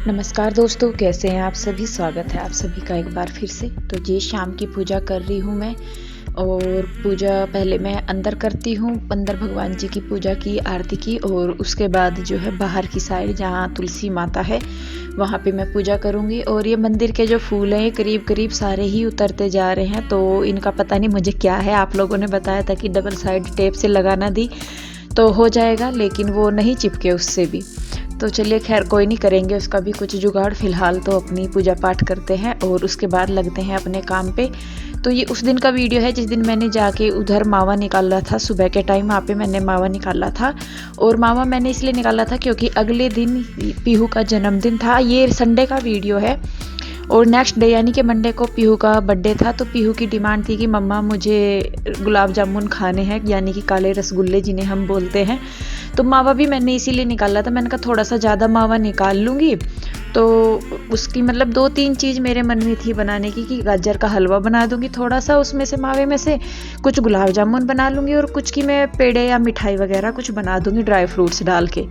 नमस्कार दोस्तों, कैसे हैं आप सभी। स्वागत है आप सभी का एक बार फिर से। तो जी शाम की पूजा कर रही हूँ मैं। और पूजा पहले मैं अंदर करती हूँ, अंदर भगवान जी की पूजा की, आरती की, और उसके बाद जो है बाहर की साइड जहाँ तुलसी माता है वहाँ पे मैं पूजा करूँगी। और ये मंदिर के जो फूल हैं ये करीब करीब सारे ही उतरते जा रहे हैं, तो इनका पता नहीं मुझे क्या है। आप लोगों ने बताया था कि डबल साइड टेप से लगाना दी तो हो जाएगा, लेकिन वो नहीं चिपके उससे भी। तो चलिए खैर कोई नहीं, करेंगे उसका भी कुछ जुगाड़। फिलहाल तो अपनी पूजा पाठ करते हैं और उसके बाद लगते हैं अपने काम पे। तो ये उस दिन का वीडियो है जिस दिन मैंने जाके उधर मावा निकाला था। सुबह के टाइम वहाँ पे मैंने मावा निकाला था। और मावा मैंने इसलिए निकाला था क्योंकि अगले दिन पीहू का जन्मदिन था। ये संडे का वीडियो है और नेक्स्ट डे यानी कि मंडे को पीहू का बर्थडे था। तो पीहू की डिमांड थी कि मम्मा मुझे गुलाब जामुन खाने हैं, यानी कि काले रसगुल्ले जिन्हें हम बोलते हैं। तो मावा भी मैंने इसीलिए निकाला था। मैंने कहा थोड़ा सा ज़्यादा मावा निकाल लूँगी। तो उसकी मतलब 2-3 चीज़ मेरे मन में थी बनाने की, कि गाजर का हलवा बना दूँगी थोड़ा सा उसमें से, मावे में से कुछ गुलाब जामुन बना लूँगी, और कुछ की मैं पेड़े या मिठाई वगैरह कुछ बना दूँगी ड्राई फ्रूट्स डाल के।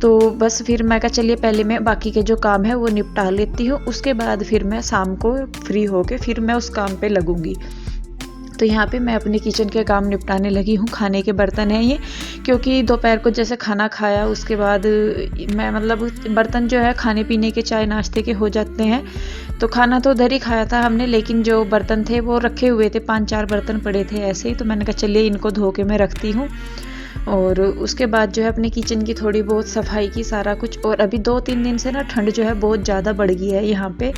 तो बस फिर मैं कहा चलिए पहले मैं बाकी के जो काम है वो निपटा लेती हूँ, उसके बाद फिर मैं शाम को फ्री होके फिर मैं उस काम पे लगूँगी। तो यहाँ पे मैं अपने किचन के काम निपटाने लगी हूँ। खाने के बर्तन हैं ये, क्योंकि दोपहर को जैसे खाना खाया उसके बाद मैं मतलब बर्तन जो है खाने पीने के चाय नाश्ते के हो जाते हैं। तो खाना तो उधर ही खाया था हमने, लेकिन जो बर्तन थे वो रखे हुए थे, 5-4 बर्तन पड़े थे ऐसे ही। तो मैंने कहा चलिए इनको धो के मैं रखती हूँ। और उसके बाद जो है अपने किचन की थोड़ी बहुत सफाई की, सारा कुछ। और अभी 2-3 दिन से ना ठंड जो है बहुत ज़्यादा बढ़ गई है यहाँ पे।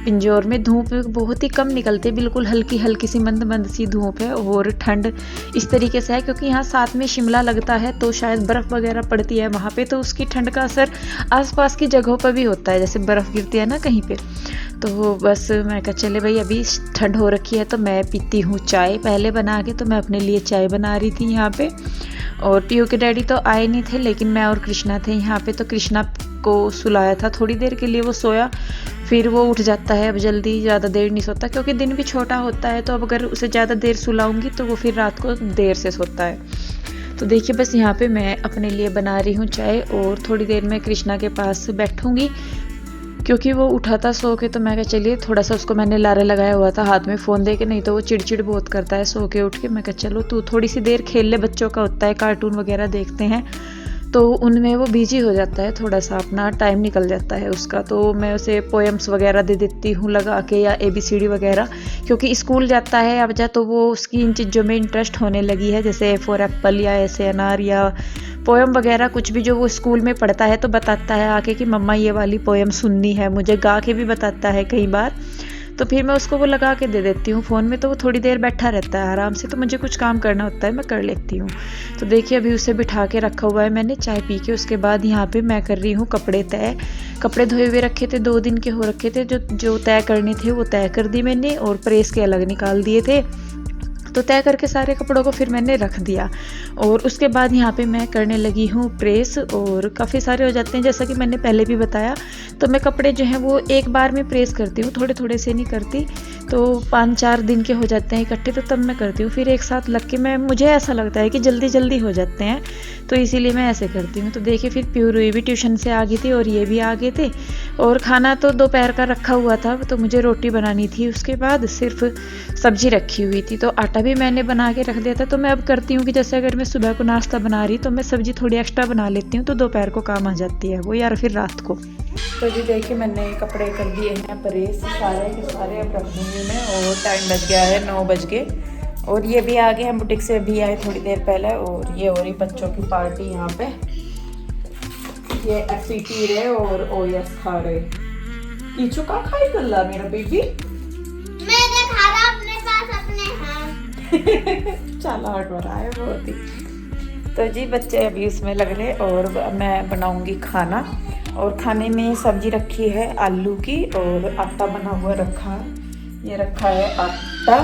पिंजौर में धूप बहुत ही कम निकलती है, बिल्कुल हल्की हल्की सी मंद मंद सी धूप है। और ठंड इस तरीके से है क्योंकि यहाँ साथ में शिमला लगता है, तो शायद बर्फ़ वगैरह पड़ती है वहाँ पे, तो उसकी ठंड का असर आसपास की जगहों पर भी होता है, जैसे बर्फ़ गिरती है ना कहीं पे। तो बस मैं कहा चले भाई अभी ठंड हो रखी है तो मैं पीती हूँ चाय पहले बना के। तो मैं अपने लिए चाय बना रही थी यहाँ पे। और पीयू के डैडी तो आए नहीं थे, लेकिन मैं और कृष्णा थे यहाँ पे। तो कृष्णा को सुलाया था थोड़ी देर के लिए, वो सोया, फिर वो उठ जाता है अब जल्दी, ज़्यादा देर नहीं सोता क्योंकि दिन भी छोटा होता है। तो अब अगर उसे ज़्यादा देर सुलाऊंगी तो वो फिर रात को देर से सोता है। तो देखिए बस यहाँ पे मैं अपने लिए बना रही हूँ चाय, और थोड़ी देर में कृष्णा के पास बैठूंगी क्योंकि वो उठा था सो के। तो मैं कहा चलिए थोड़ा सा उसको मैंने लारे लगाया हुआ था हाथ में फ़ोन दे के, नहीं तो वो चिड़चिड़ बहुत करता है सो के उठ के। मैं कहा चलो तू थोड़ी सी देर खेल ले, बच्चों का होता है, कार्टून वगैरह देखते हैं तो उनमें वो बिजी हो जाता है, थोड़ा सा अपना टाइम निकल जाता है उसका। तो मैं उसे पोएम्स वगैरह दे देती हूँ लगा के, या ABCD वगैरह, क्योंकि स्कूल जाता है अब जा, तो वो उसकी इन चीज़ों में इंटरेस्ट होने लगी है, जैसे A फॉर एप्पल या ऐसे अनार या पोएम वगैरह कुछ भी जो वो स्कूल में पढ़ता है तो बताता है आके कि मम्मा ये वाली पोएम सुननी है मुझे, गा के भी बताता है कई बार। तो फिर मैं उसको वो लगा के दे देती हूँ फ़ोन में, तो वो थोड़ी देर बैठा रहता है आराम से। तो मुझे कुछ काम करना होता है मैं कर लेती हूँ। तो देखिए अभी उसे बिठा के रखा हुआ है मैंने चाय पी के। उसके बाद यहाँ पे मैं कर रही हूँ कपड़े तय। कपड़े धोए हुए रखे थे, 2 दिन के हो रखे थे, जो तय करने थे वो तय कर दी मैंने, और प्रेस के अलग निकाल दिए थे। तो तय करके सारे कपड़ों को फिर मैंने रख दिया। और उसके बाद यहाँ पे मैं करने लगी हूँ प्रेस, और काफ़ी सारे हो जाते हैं जैसा कि मैंने पहले भी बताया। तो मैं कपड़े जो हैं वो एक बार में प्रेस करती हूँ, थोड़े थोड़े से नहीं करती। तो 5-4 दिन के हो जाते हैं इकट्ठे, तो तब मैं करती हूँ। फिर एक साथ लग के मुझे ऐसा लगता है कि जल्दी जल्दी हो जाते हैं, तो इसीलिए मैं ऐसे करती हूँ। तो देखिए फिर प्यूरी भी ट्यूशन से आ गई थी और ये भी आ गए थे। और खाना तो दोपहर का रखा हुआ था, तो मुझे रोटी बनानी थी, उसके बाद सिर्फ सब्जी रखी हुई थी। तो आटा भी मैंने बना के रख दिया था। तो मैं अब करती हूँ कि जैसे अगर मैं सुबह को नाश्ता बना रही तो मैं सब्जी थोड़ी एक्स्ट्रा बना लेती हूँ, तो दोपहर को काम आ जाती है वो, या फिर रात को। तो जी देखिए मैंने कपड़े कर दिए हैं प्रेस सारे के सारे, अब रख दूँगी मैं। और टाइम बज गया है 9 बज गए। और ये भी आ गए हैं, बुटीक से भी आए थोड़ी देर पहले। और ये हो रही बच्चों की पार्टी यहाँ पे, ये ऐसी पी रहे और OS खा रहे। कीचू का खाई गल्ला मेरा बेबी, मैंने खाना अपने पास अपने हाथ चला हट रहा है बहुत ही। तो जी बच्चे अभी उसमें लग रहे, और मैं बनाऊंगी खाना। और खाने में सब्जी रखी है आलू की, और आटा बना हुआ रखा, ये रखा है आटा,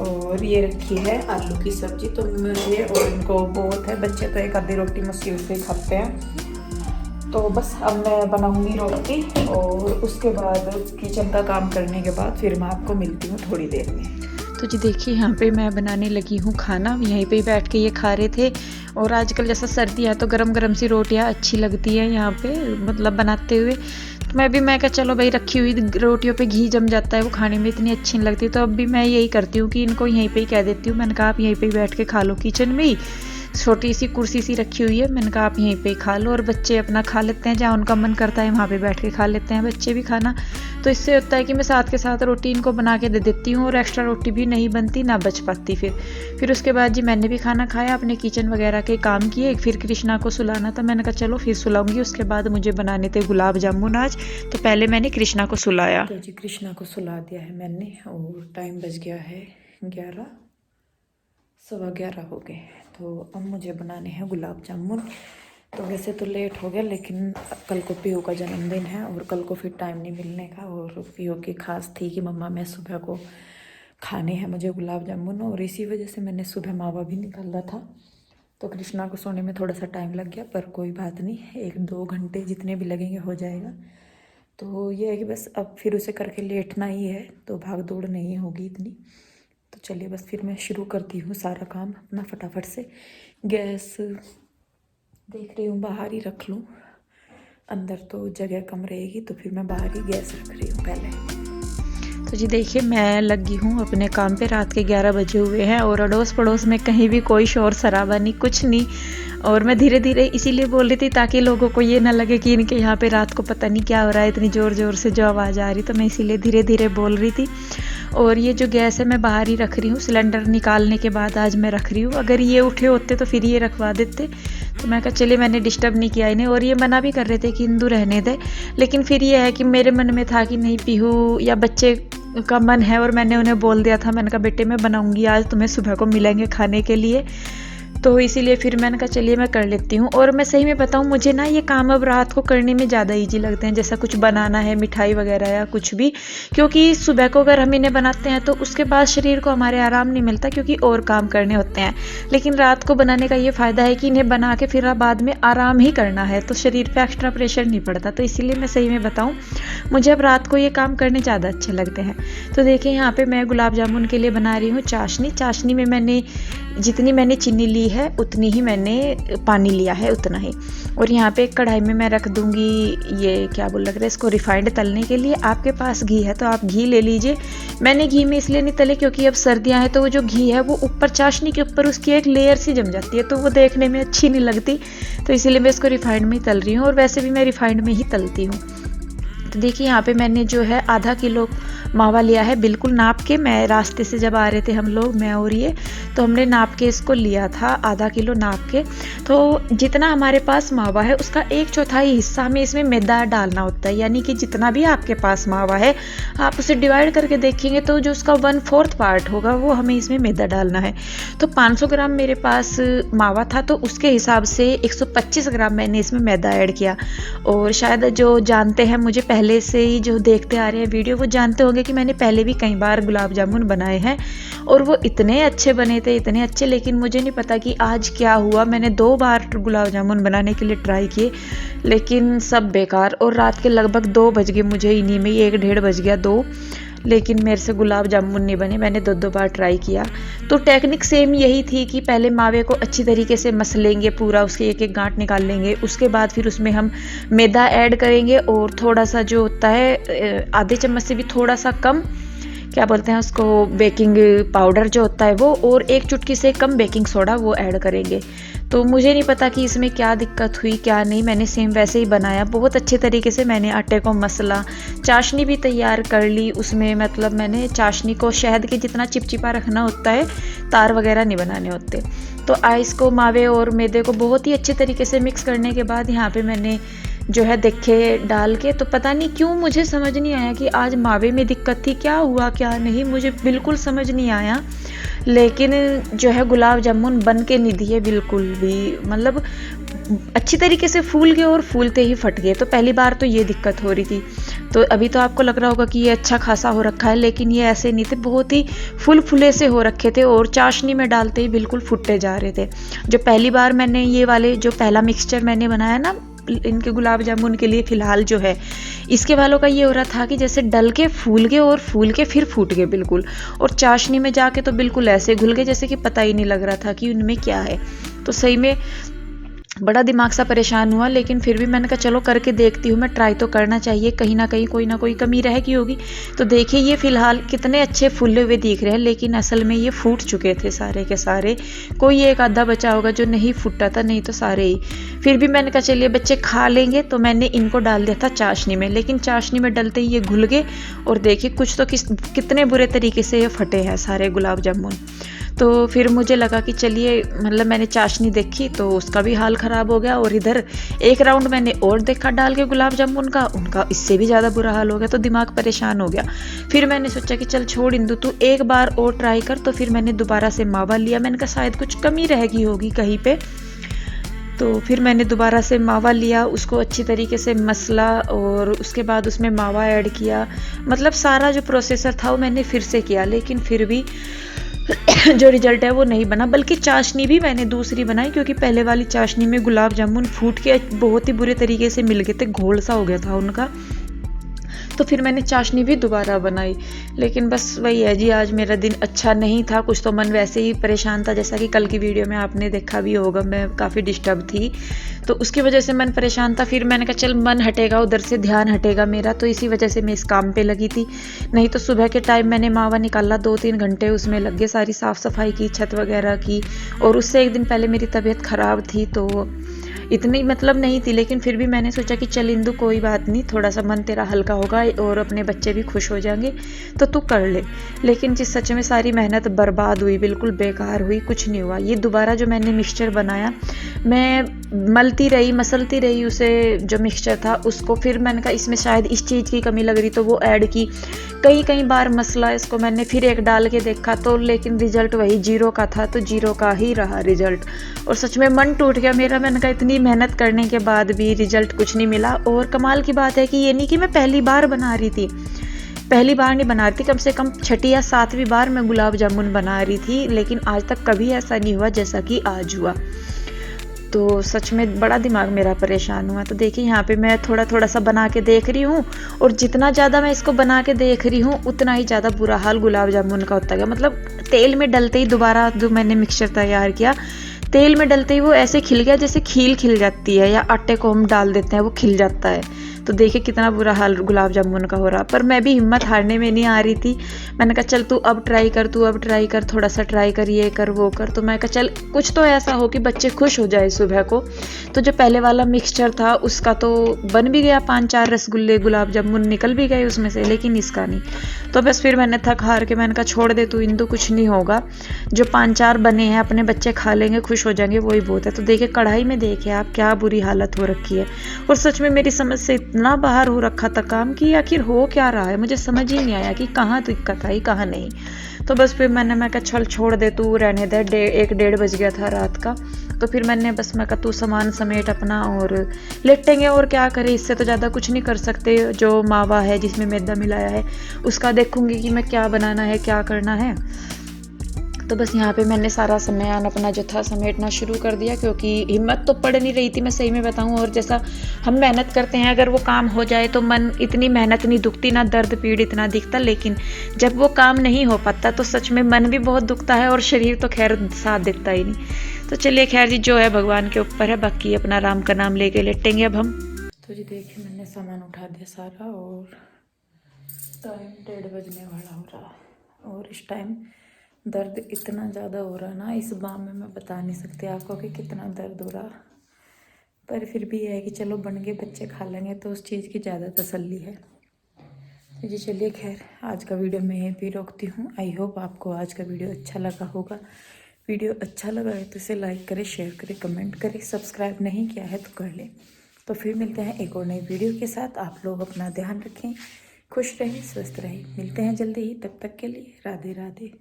और ये रखी है आलू की सब्जी। तो मुझे और इनको बहुत है, बच्चे तो एक आधी रोटी मुश्किल से खाते हैं। तो बस अब मैं बनाऊंगी रोटी, और उसके बाद किचन का काम करने के बाद फिर मैं आपको मिलती हूँ थोड़ी देर में। तो जी देखिए यहाँ पे मैं बनाने लगी हूँ खाना, यहीं पे बैठ के ये खा रहे थे। और आजकल जैसा सर्दी है तो गरम गरम सी रोटियाँ अच्छी लगती है यहाँ पे, मतलब बनाते हुए। तो मैं कहा चलो भाई रखी हुई रोटियों पे घी जम जाता है, वो खाने में इतनी अच्छी नहीं लगती। तो अब भी मैं यही करती हूँ कि इनको यहीं पे ही कह देती हूँ, मैंने कहा आप यहीं पे ही बैठ के खा लो, किचन में ही छोटी सी कुर्सी सी रखी हुई है, मैंने कहा आप यहीं पे ही खा लो। और बच्चे अपना खा लेते हैं, जहाँ उनका मन करता है वहाँ पे बैठ के खा लेते हैं बच्चे भी खाना। तो इससे होता है कि मैं साथ के साथ रोटी इनको बना के दे देती हूँ और एक्स्ट्रा रोटी भी नहीं बनती ना बच पाती। फिर उसके बाद जी मैंने भी खाना खाया, अपने किचन वगैरह के काम किए। फिर कृष्णा को सुलाना था, मैंने कहा चलो फिर सुलाऊंगी। उसके बाद मुझे बनाने थे गुलाब जामुन आज, तो पहले मैंने कृष्णा को सुलाया। तो जी कृष्णा को सुला दिया है मैंने और टाइम बज गया है 11, 11:15 हो गए। तो अब मुझे बनाने हैं गुलाब जामुन। तो वैसे तो लेट हो गया, लेकिन कल को पीहू का जन्मदिन है और कल को फिर टाइम नहीं मिलने का। और पीहू की खास थी कि मम्मा मैं सुबह को खाने हैं मुझे गुलाब जामुन, और इसी वजह से मैंने सुबह मावा भी निकाला था। तो कृष्णा को सोने में थोड़ा सा टाइम लग गया, पर कोई बात नहीं, 1-2 घंटे जितने भी लगेंगे हो जाएगा। तो ये है कि बस अब फिर उसे करके लेटना ही है, तो भाग दौड़ नहीं होगी इतनी। तो चलिए बस फिर मैं शुरू करती हूँ सारा काम अपना फटाफट से। गैस देख रही हूँ बाहर ही रख लूँ, अंदर तो जगह कम रहेगी, तो फिर मैं बाहर ही गैस रख रही हूँ पहले। तो जी देखिए मैं लगी हूँ अपने काम पे, रात के 11 बजे हुए हैं और अड़ोस पड़ोस में कहीं भी कोई शोर शराबा नहीं, कुछ नहीं। और मैं धीरे धीरे इसीलिए बोल रही थी ताकि लोगों को ये ना लगे कि इनके यहाँ पे रात को पता नहीं क्या हो रहा है, इतनी ज़ोर ज़ोर से जो आवाज़ आ रही, तो मैं इसीलिए धीरे धीरे बोल रही थी। और ये जो गैस है मैं बाहर ही रख रही हूँ, सिलेंडर निकालने के बाद आज मैं रख रही हूँ। अगर ये उठे होते तो फिर ये रखवा देते, तो मैं कहा चलिए मैंने डिस्टर्ब नहीं किया इन्हें। और ये मना भी कर रहे थे कि इंदू रहने दे, लेकिन फिर ये है कि मेरे मन में था कि नहीं पीहू या बच्चे का मन है, और मैंने उन्हें बोल दिया था, मैंने कहा बेटे मैं बनाऊंगी आज, तुम्हें सुबह को मिलेंगे खाने के लिए। तो इसीलिए फिर मैंने कहा चलिए मैं कर लेती हूँ। और मैं सही में बताऊँ, मुझे ना ये काम अब रात को करने में ज़्यादा इजी लगते हैं, जैसा कुछ बनाना है मिठाई वगैरह या कुछ भी, क्योंकि सुबह को अगर हम इन्हें बनाते हैं तो उसके बाद शरीर को हमारे आराम नहीं मिलता, क्योंकि और काम करने होते हैं। लेकिन रात को बनाने का ये फ़ायदा है कि इन्हें बना के फिर बाद में आराम ही करना है, तो शरीर पर एक्स्ट्रा प्रेशर नहीं पड़ता। तो इसीलिए मैं सही में बताऊँ, मुझे अब रात को ये काम करने ज़्यादा अच्छे लगते हैं। तो देखिए यहाँ पर मैं गुलाब जामुन के लिए बना रही हूँ चाशनी। चाशनी में मैंने जितनी मैंने चीनी ली है उतनी ही मैंने पानी लिया है, उतना ही। और यहाँ पे एक कढ़ाई में मैं रख दूँगी, ये क्या बोल लग रहा है इसको, रिफाइंड तलने के लिए। आपके पास घी है तो आप घी ले लीजिए। मैंने घी में इसलिए नहीं तले क्योंकि अब सर्दियाँ हैं, तो वो जो घी है वो ऊपर चाशनी के ऊपर उसकी एक लेयर सी जम जाती है, तो वो देखने में अच्छी नहीं लगती। तो इसीलिए मैं इसको रिफाइंड में ही तल रही हूँ, और वैसे भी मैं रिफाइंड में ही तलती हूँ। तो देखिए यहाँ पे मैंने जो है आधा किलो मावा लिया है, बिल्कुल नाप के। मैं रास्ते से जब आ रहे थे हम लोग, मैं और ये, तो हमने नाप के इसको लिया था, आधा किलो नाप के। तो जितना हमारे पास मावा है उसका 1/4 हिस्सा हमें इसमें मैदा डालना होता है, यानी कि जितना भी आपके पास मावा है आप उसे डिवाइड करके देखेंगे तो जो उसका 1/4 पार्ट होगा वो हमें इसमें मैदा डालना है। तो 500 ग्राम मेरे पास मावा था, तो उसके हिसाब से 125 ग्राम मैंने इसमें मैदा ऐड किया। और शायद जो जानते हैं मुझे पहले से ही, जो देखते आ रहे हैं वीडियो, वो जानते होंगे कि मैंने पहले भी कई बार गुलाब जामुन बनाए हैं और वो इतने अच्छे बने थे, इतने अच्छे। लेकिन मुझे नहीं पता कि आज क्या हुआ, मैंने 2 बार गुलाब जामुन बनाने के लिए ट्राई किए, लेकिन सब बेकार। और रात के लगभग 2 बज गए मुझे इन्हीं में ही, 1-1:30 बज गया, 2, लेकिन मेरे से गुलाब जामुन नहीं बने। मैंने 2 बार ट्राई किया। तो टेक्निक सेम यही थी कि पहले मावे को अच्छी तरीके से मसलेंगे पूरा, उसके एक एक गांठ निकाल लेंगे, उसके बाद फिर उसमें हम मैदा ऐड करेंगे, और थोड़ा सा जो होता है आधे चम्मच से भी थोड़ा सा कम, क्या बोलते हैं उसको, बेकिंग पाउडर जो होता है वो, और 1 चुटकी से कम बेकिंग सोडा वो ऐड करेंगे। तो मुझे नहीं पता कि इसमें क्या दिक्कत हुई क्या नहीं, मैंने सेम वैसे ही बनाया। बहुत अच्छे तरीके से मैंने आटे को मसला, चाशनी भी तैयार कर ली उसमें, मतलब मैंने चाशनी को शहद के जितना चिपचिपा रखना होता है, तार वगैरह नहीं बनाने होते। तो आइस को, मावे और मैदे को बहुत ही अच्छे तरीके से मिक्स करने के बाद यहाँ पे मैंने जो है देखे डाल के, तो पता नहीं क्यों मुझे समझ नहीं आया कि आज मावे में दिक्कत थी, क्या हुआ क्या नहीं, मुझे बिल्कुल समझ नहीं आया। लेकिन जो है गुलाब जामुन बन के नहीं दिए बिल्कुल भी, मतलब अच्छी तरीके से फूल गए और फूलते ही फट गए। तो पहली बार तो ये दिक्कत हो रही थी। तो अभी तो आपको लग रहा होगा कि ये अच्छा खासा हो रखा है, लेकिन ये ऐसे नहीं थे, बहुत ही फुले से हो रखे थे, और चाशनी में डालते ही बिल्कुल फुटते जा रहे थे। जो पहली बार मैंने ये वाले जो पहला मिक्सचर मैंने बनाया ना इनके गुलाब जामुन के लिए फ़िलहाल जो है, इसके वालों का ये हो रहा था कि जैसे डल के फूल गए और फूल के फिर फूट गए बिल्कुल, और चाशनी में जाके तो बिल्कुल ऐसे घुल गए जैसे कि पता ही नहीं लग रहा था कि उनमें क्या है। तो सही में बड़ा दिमाग सा परेशान हुआ, लेकिन फिर भी मैंने कहा चलो करके देखती हूँ, मैं ट्राई तो करना चाहिए, कहीं ना कहीं कोई ना कोई कमी रह गई होगी। तो देखिए ये फ़िलहाल कितने अच्छे फूले हुए दिख रहे हैं, लेकिन असल में ये फूट चुके थे सारे के सारे। कोई एक आधा बचा होगा जो नहीं फूटा था, नहीं तो सारे ही। फिर भी मैंने कहा चलिए बच्चे खा लेंगे, तो मैंने इनको डाल दिया था चाशनी में, लेकिन चाशनी में डलते ही ये घुल गए। और देखिए कुछ तो कितने बुरे तरीके से ये फटे हैं सारे गुलाब जामुन। तो फिर मुझे लगा कि चलिए, मतलब मैंने चाशनी देखी तो उसका भी हाल ख़राब हो गया, और इधर एक राउंड मैंने और देखा डाल के गुलाब जामुन का, उनका इससे भी ज़्यादा बुरा हाल हो गया। तो दिमाग परेशान हो गया। फिर मैंने सोचा कि चल छोड़ इंदु, तू एक बार और ट्राई कर। तो फिर मैंने दोबारा से मावा लिया, मैंने कहा शायद कुछ कमी रह गई होगी कहीं पे। तो फिर मैंने दोबारा से मावा लिया, उसको अच्छी तरीके से मसला, और उसके बाद उसमें मावा ऐड किया। मतलब सारा जो प्रोसेसर था वो मैंने फिर से किया, लेकिन फिर भी जो रिजल्ट है वो नहीं बना। बल्कि चाशनी भी मैंने दूसरी बनाई, क्योंकि पहले वाली चाशनी में गुलाब जामुन फूट के बहुत ही बुरे तरीके से मिल गए थे, घोल सा हो गया था उनका। तो फिर मैंने चाशनी भी दोबारा बनाई, लेकिन बस वही है जी, आज मेरा दिन अच्छा नहीं था। कुछ तो मन वैसे ही परेशान था, जैसा कि कल की वीडियो में आपने देखा भी होगा, मैं काफ़ी डिस्टर्ब थी, तो उसकी वजह से मन परेशान था। फिर मैंने कहा चल मन हटेगा, उधर से ध्यान हटेगा मेरा, तो इसी वजह से मैं इस काम पे लगी थी। नहीं तो सुबह के टाइम मैंने मावा निकाला, 2-3 घंटे उसमें लग गए, सारी साफ़ सफाई की, छत वगैरह की। और उससे एक दिन पहले मेरी तबीयत ख़राब थी, तो इतनी मतलब नहीं थी, लेकिन फिर भी मैंने सोचा कि चल इंदु कोई बात नहीं, थोड़ा सा मन तेरा हल्का होगा और अपने बच्चे भी खुश हो जाएंगे, तो तू कर ले। लेकिन जिस सच में सारी मेहनत बर्बाद हुई, बिल्कुल बेकार हुई, कुछ नहीं हुआ। ये दोबारा जो मैंने मिक्सचर बनाया, मैं मलती रही, मसलती रही उसे, जो मिक्सचर था उसको। फिर मैंने कहा इसमें शायद इस चीज़ की कमी लग रही, तो वो ऐड की। कई बार मसला इसको मैंने, फिर एक डाल के देखा तो, लेकिन रिजल्ट वही 0 का था, तो 0 का ही रहा रिजल्ट। और सच में मन टूट गया मेरा। मैंने कहा इतनी मेहनत करने के बाद भी रिजल्ट कुछ नहीं मिला। और कमाल की बात है कि ये नहीं कि मैं पहली बार बना रही थी, पहली बार नहीं बना रही थी, कम से कम 6ठी या 7वीं बार मैं गुलाब जामुन बना रही थी, लेकिन आज तक कभी ऐसा नहीं हुआ जैसा कि आज हुआ। तो सच में बड़ा दिमाग मेरा परेशान हुआ। तो देखिए यहाँ पे मैं थोड़ा सा बना के देख रही हूँ, और जितना ज़्यादा मैं इसको बना के देख रही हूँ, उतना ही ज़्यादा बुरा हाल गुलाब जामुन का होता गया। मतलब तेल में डलते ही दोबारा जो मैंने मिक्सचर तैयार किया, तेल में डलते ही वो ऐसे खिल गया जैसे खील खिल जाती है, या आटे को हम डाल देते हैं वो खिल जाता है। तो देखिए कितना बुरा हाल गुलाब जामुन का हो रहा। पर मैं भी हिम्मत हारने में नहीं आ रही थी। मैंने कहा चल तू अब ट्राई कर, थोड़ा सा ट्राई कर, ये कर वो कर। तो मैं कहा चल कुछ तो ऐसा हो कि बच्चे खुश हो जाए सुबह को। तो जो पहले वाला मिक्सचर था उसका तो बन भी गया, 5-4 रसगुल्ले गुलाब जामुन निकल भी गए उसमें से, लेकिन इसका नहीं। तो बस फिर मैंने थक हार के मैंने कहा छोड़ दे तू इंदु, कुछ नहीं होगा, जो 5-4 बने हैं अपने बच्चे खा लेंगे, खुश हो जाएंगे, वही बहुत है। तो देखिए कढ़ाई में देखिए आप क्या बुरी हालत हो रखी है। और सच में मेरी समझ से इतना बाहर हो रखा था काम कि आखिर हो क्या रहा है, मुझे समझ ही नहीं आया कि कहाँ दिक्कत आई कहाँ नहीं। तो बस फिर मैं कहा चल छोड़ दे तू, रहने दे। 1-1:30 बज गया था रात का। तो फिर मैं कहा तू सामान समेट अपना और लेटेंगे, और क्या करें, इससे तो ज़्यादा कुछ नहीं कर सकते। जो मावा है जिसमें मैदा मिलाया है उसका देखूंगी कि मैं क्या बनाना है, क्या करना है। तो बस यहाँ पे मैंने सारा सामान अपना जो था समेटना शुरू कर दिया, क्योंकि हिम्मत तो पड़ नहीं रही थी, मैं सही में बताऊँ। और जैसा हम मेहनत करते हैं, अगर वो काम हो जाए तो मन, इतनी मेहनत नहीं दुखती, ना दर्द पीड़ इतना दिखता, लेकिन जब वो काम नहीं हो पाता तो सच में मन भी बहुत दुखता है, और शरीर तो खैर साथ देता ही नहीं। तो चलिए खैर जी, जो है भगवान के ऊपर है, बाकी अपना राम का नाम लेके लेटेंगे अब हम। तो जी देखिए मैंने सामान उठा दिया सारा, और टाइम 1:30 बजने वाला हो रहा। और इस टाइम दर्द इतना ज़्यादा हो रहा ना इस बाम में, मैं बता नहीं सकती आपको कि कितना दर्द हो रहा। पर फिर भी यह है कि चलो बन गए, बच्चे खा लेंगे, तो उस चीज़ की ज़्यादा तसल्ली है। तो जी चलिए खैर, आज का वीडियो मैं यहीं पे रोकती हूँ। आई होप आपको आज का वीडियो अच्छा लगा होगा। वीडियो अच्छा लगा है तो इसे लाइक करें, शेयर करें, कमेंट करें। सब्सक्राइब नहीं किया है तो कर लें। तो फिर मिलते हैं एक और नई वीडियो के साथ। आप लोग अपना ध्यान रखें, खुश रहें, स्वस्थ रहें। मिलते हैं जल्दी ही, तब तक के लिए राधे राधे।